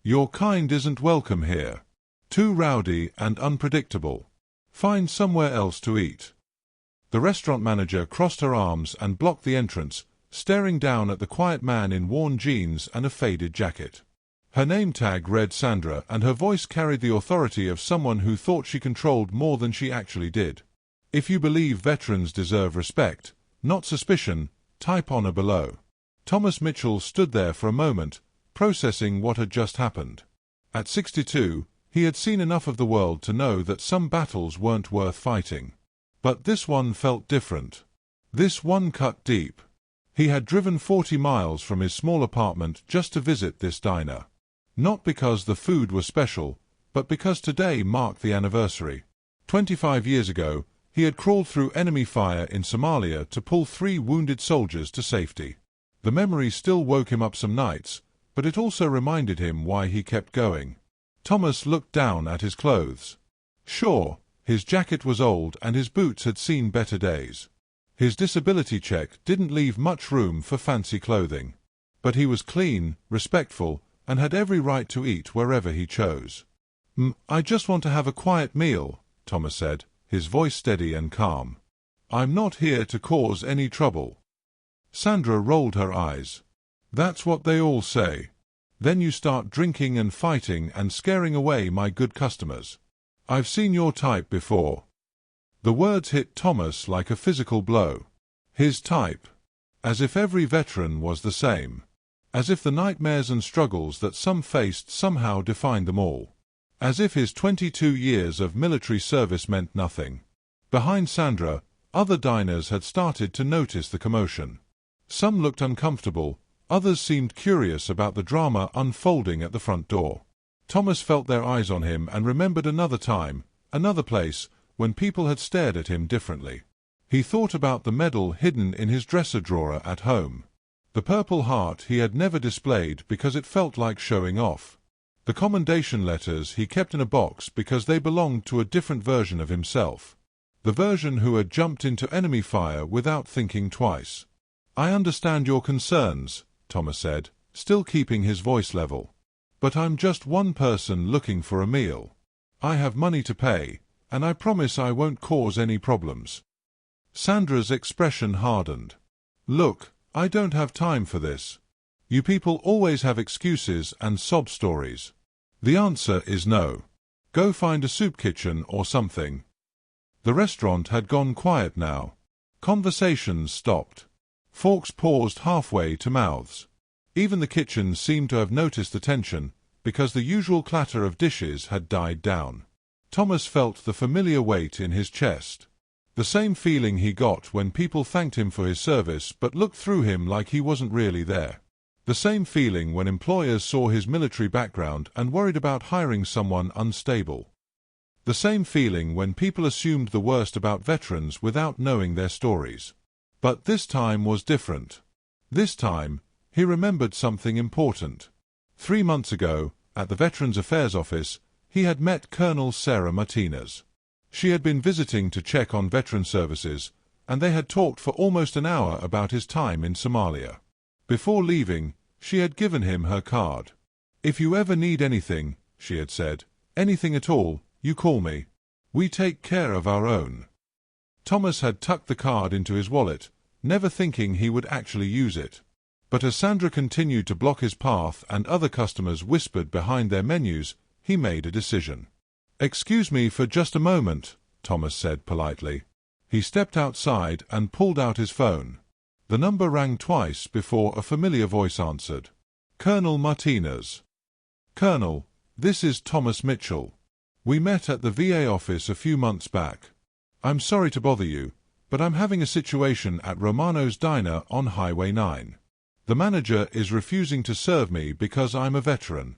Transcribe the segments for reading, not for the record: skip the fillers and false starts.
Your kind isn't welcome here. Too rowdy and unpredictable. Find somewhere else to eat." The restaurant manager crossed her arms and blocked the entrance, staring down at the quiet man in worn jeans and a faded jacket. Her name tag read Sandra, and her voice carried the authority of someone who thought she controlled more than she actually did. "If you believe veterans deserve respect, not suspicion, type honor below." Thomas Mitchell stood there for a moment, processing what had just happened. At 62, he had seen enough of the world to know that some battles weren't worth fighting. But this one felt different. This one cut deep. He had driven 40 miles from his small apartment just to visit this diner. Not because the food was special, but because today marked the anniversary. 25 years ago, he had crawled through enemy fire in Somalia to pull 3 wounded soldiers to safety. The memory still woke him up some nights, but it also reminded him why he kept going. Thomas looked down at his clothes. Sure, his jacket was old and his boots had seen better days. His disability check didn't leave much room for fancy clothing. But he was clean, respectful, and had every right to eat wherever he chose. "I just want to have a quiet meal," Thomas said, his voice steady and calm. "I'm not here to cause any trouble." Sandra rolled her eyes. "That's what they all say. Then you start drinking and fighting and scaring away my good customers. I've seen your type before." The words hit Thomas like a physical blow. His type. As if every veteran was the same. As if the nightmares and struggles that some faced somehow defined them all. As if his 22 years of military service meant nothing. Behind Sandra, other diners had started to notice the commotion. Some looked uncomfortable, others seemed curious about the drama unfolding at the front door. Thomas felt their eyes on him and remembered another time, another place, when people had stared at him differently. He thought about the medal hidden in his dresser drawer at home. The Purple Heart he had never displayed because it felt like showing off. The commendation letters he kept in a box because they belonged to a different version of himself. The version who had jumped into enemy fire without thinking twice. "I understand your concerns," Thomas said, still keeping his voice level. "But I'm just one person looking for a meal. I have money to pay, and I promise I won't cause any problems." Sandra's expression hardened. "Look, I don't have time for this. You people always have excuses and sob stories. The answer is no. Go find a soup kitchen or something." The restaurant had gone quiet now. Conversations stopped. Forks paused halfway to mouths. Even the kitchen seemed to have noticed the tension, because the usual clatter of dishes had died down. Thomas felt the familiar weight in his chest. The same feeling he got when people thanked him for his service but looked through him like he wasn't really there. The same feeling when employers saw his military background and worried about hiring someone unstable. The same feeling when people assumed the worst about veterans without knowing their stories. But this time was different. This time, he remembered something important. 3 months ago, at the Veterans Affairs Office, he had met Colonel Sarah Martinez. She had been visiting to check on veteran services, and they had talked for almost an hour about his time in Somalia. Before leaving, she had given him her card. "If you ever need anything," she had said, "anything at all, you call me. We take care of our own." Thomas had tucked the card into his wallet, never thinking he would actually use it. But as Sandra continued to block his path and other customers whispered behind their menus, he made a decision. "Excuse me for just a moment," Thomas said politely. He stepped outside and pulled out his phone. The number rang twice before a familiar voice answered. "Colonel Martinez." "Colonel, this is Thomas Mitchell. We met at the VA office a few months back. I'm sorry to bother you, but I'm having a situation at Romano's diner on Highway 9. The manager is refusing to serve me because I'm a veteran."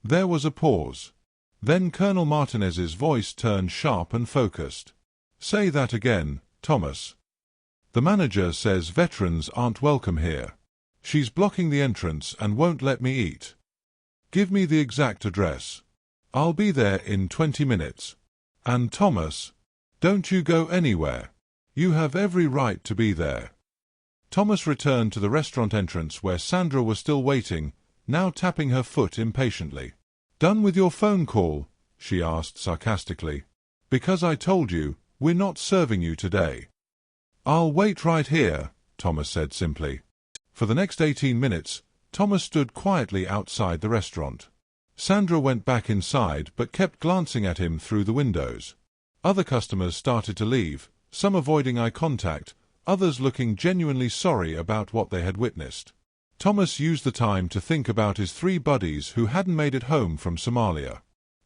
There was a pause. Then Colonel Martinez's voice turned sharp and focused. "Say that again, Thomas." "The manager says veterans aren't welcome here. She's blocking the entrance and won't let me eat." "Give me the exact address. I'll be there in 20 minutes. And Thomas, don't you go anywhere. You have every right to be there." Thomas returned to the restaurant entrance where Sandra was still waiting, now tapping her foot impatiently. "Done with your phone call?" she asked sarcastically. "Because I told you, we're not serving you today." "I'll wait right here," Thomas said simply. For the next 18 minutes, Thomas stood quietly outside the restaurant. Sandra went back inside but kept glancing at him through the windows. Other customers started to leave, some avoiding eye contact, others looking genuinely sorry about what they had witnessed. Thomas used the time to think about his 3 buddies who hadn't made it home from Somalia.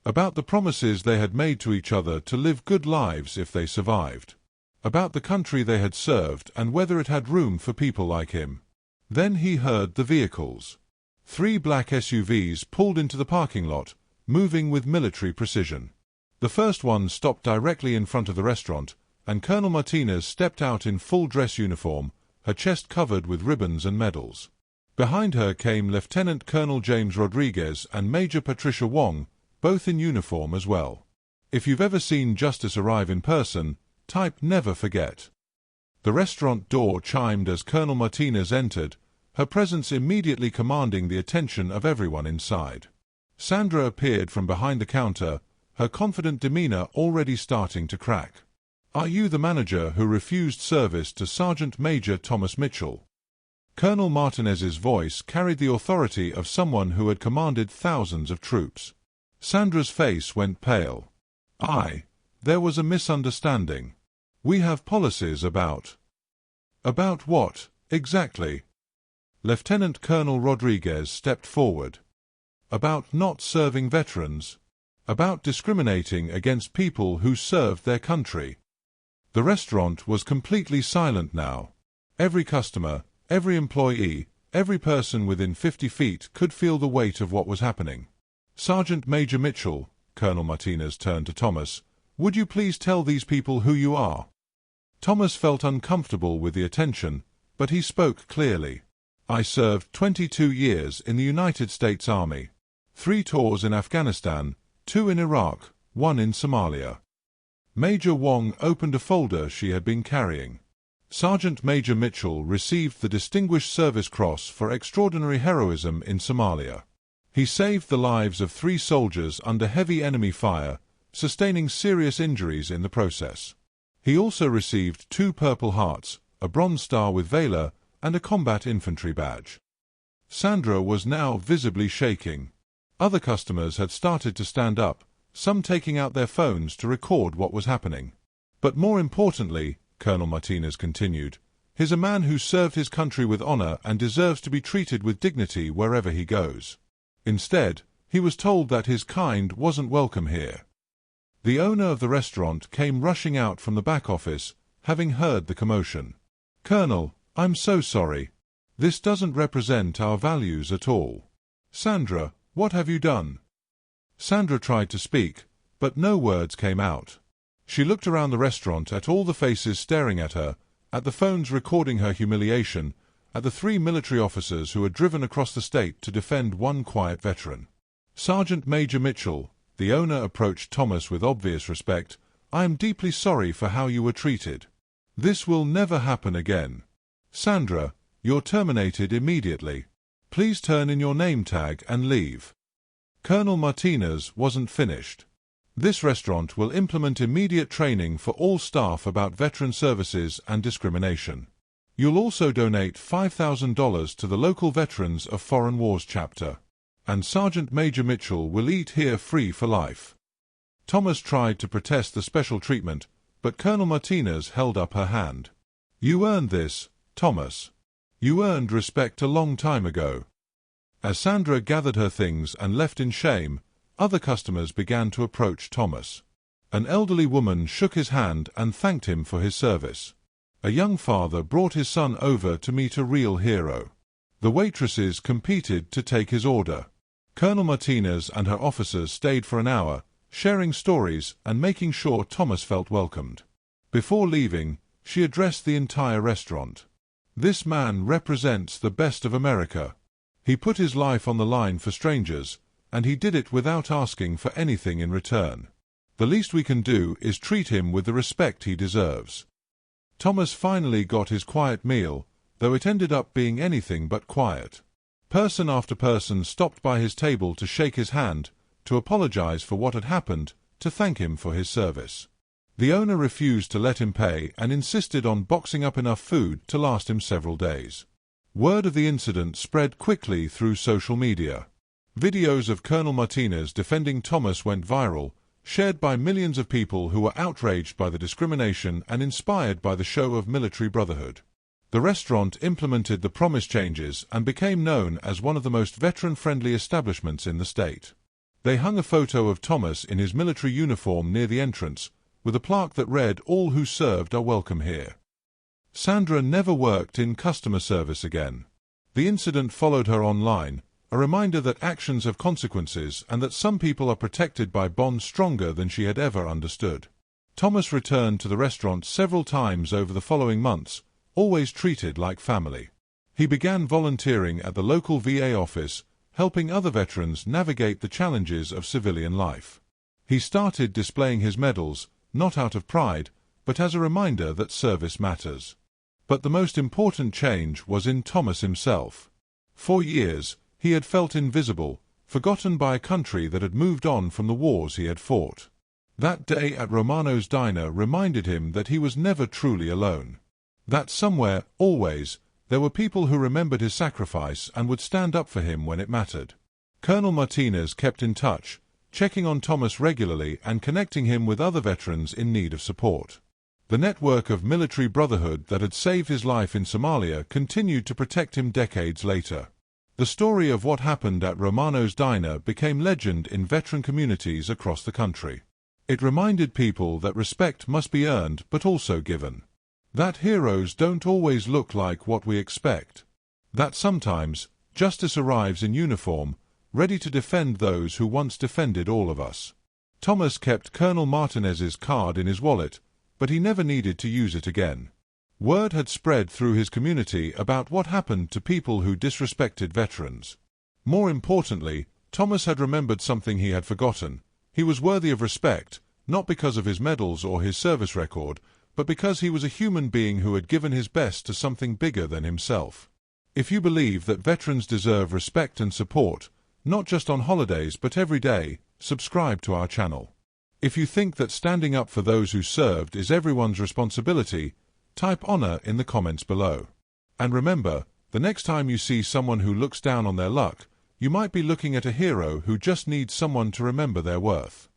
About the promises they had made to each other to live good lives if they survived. About the country they had served and whether it had room for people like him. Then he heard the vehicles. 3 black SUVs pulled into the parking lot, moving with military precision. The first one stopped directly in front of the restaurant, and Colonel Martinez stepped out in full dress uniform, her chest covered with ribbons and medals. Behind her came Lieutenant Colonel James Rodriguez and Major Patricia Wong, both in uniform as well. If you've ever seen justice arrive in person, type never forget. The restaurant door chimed as Colonel Martinez entered, her presence immediately commanding the attention of everyone inside. Sandra appeared from behind the counter, her confident demeanor already starting to crack. "Are you the manager who refused service to Sergeant Major Thomas Mitchell?" Colonel Martinez's voice carried the authority of someone who had commanded thousands of troops. Sandra's face went pale. There was a misunderstanding. We have policies about..." "About what, exactly?" Lieutenant Colonel Rodriguez stepped forward. "About not serving veterans. About discriminating against people who served their country." The restaurant was completely silent now. Every customer, every employee, every person within 50 feet could feel the weight of what was happening. "Sergeant Major Mitchell," Colonel Martinez turned to Thomas, "would you please tell these people who you are?" Thomas felt uncomfortable with the attention, but he spoke clearly. "I served 22 years in the United States Army. 3 tours in Afghanistan, 2 in Iraq, 1 in Somalia." Major Wong opened a folder she had been carrying. "Sergeant Major Mitchell received the Distinguished Service Cross for extraordinary heroism in Somalia. He saved the lives of 3 soldiers under heavy enemy fire, sustaining serious injuries in the process. He also received 2 Purple Hearts, a Bronze Star with Valor, and a Combat Infantry Badge." Sandra was now visibly shaking. Other customers had started to stand up, some taking out their phones to record what was happening. "But more importantly," Colonel Martinez continued, "he's a man who served his country with honor and deserves to be treated with dignity wherever he goes. Instead, he was told that his kind wasn't welcome here." The owner of the restaurant came rushing out from the back office, having heard the commotion. "Colonel, I'm so sorry. This doesn't represent our values at all. Sandra, what have you done?" Sandra tried to speak, but no words came out. She looked around the restaurant at all the faces staring at her, at the phones recording her humiliation, at the 3 military officers who had driven across the state to defend one quiet veteran. "Sergeant Major Mitchell," the owner approached Thomas with obvious respect, "I am deeply sorry for how you were treated. This will never happen again. Sandra, you're terminated immediately. Please turn in your name tag and leave." Colonel Martinez wasn't finished. "This restaurant will implement immediate training for all staff about veteran services and discrimination. You'll also donate $5,000 to the local Veterans of Foreign Wars chapter. And Sergeant Major Mitchell will eat here free for life." Thomas tried to protest the special treatment, but Colonel Martinez held up her hand. "You earned this, Thomas. You earned respect a long time ago." As Sandra gathered her things and left in shame, other customers began to approach Thomas. An elderly woman shook his hand and thanked him for his service. A young father brought his son over to meet a real hero. The waitresses competed to take his order. Colonel Martinez and her officers stayed for an hour, sharing stories and making sure Thomas felt welcomed. Before leaving, she addressed the entire restaurant. "This man represents the best of America. He put his life on the line for strangers, and he did it without asking for anything in return. The least we can do is treat him with the respect he deserves." Thomas finally got his quiet meal, though it ended up being anything but quiet. Person after person stopped by his table to shake his hand, to apologize for what had happened, to thank him for his service. The owner refused to let him pay and insisted on boxing up enough food to last him several days. Word of the incident spread quickly through social media. Videos of Colonel Martinez defending Thomas went viral, shared by millions of people who were outraged by the discrimination and inspired by the show of military brotherhood. The restaurant implemented the promised changes and became known as one of the most veteran-friendly establishments in the state. They hung a photo of Thomas in his military uniform near the entrance, with a plaque that read, "All who served are welcome here." Sandra never worked in customer service again. The incident followed her online, a reminder that actions have consequences and that some people are protected by bonds stronger than she had ever understood. Thomas returned to the restaurant several times over the following months, always treated like family. He began volunteering at the local VA office, helping other veterans navigate the challenges of civilian life. He started displaying his medals, not out of pride, but as a reminder that service matters. But the most important change was in Thomas himself. For years, he had felt invisible, forgotten by a country that had moved on from the wars he had fought. That day at Romano's diner reminded him that he was never truly alone. That somewhere, always, there were people who remembered his sacrifice and would stand up for him when it mattered. Colonel Martinez kept in touch, checking on Thomas regularly and connecting him with other veterans in need of support. The network of military brotherhood that had saved his life in Somalia continued to protect him decades later. The story of what happened at Romano's diner became legend in veteran communities across the country. It reminded people that respect must be earned but also given. That heroes don't always look like what we expect. That sometimes justice arrives in uniform, ready to defend those who once defended all of us. Thomas kept Colonel Martinez's card in his wallet, but he never needed to use it again. Word had spread through his community about what happened to people who disrespected veterans. More importantly, Thomas had remembered something he had forgotten. He was worthy of respect, not because of his medals or his service record, but because he was a human being who had given his best to something bigger than himself. If you believe that veterans deserve respect and support, not just on holidays but every day, subscribe to our channel. If you think that standing up for those who served is everyone's responsibility, type honor in the comments below. And remember, the next time you see someone who looks down on their luck, you might be looking at a hero who just needs someone to remember their worth.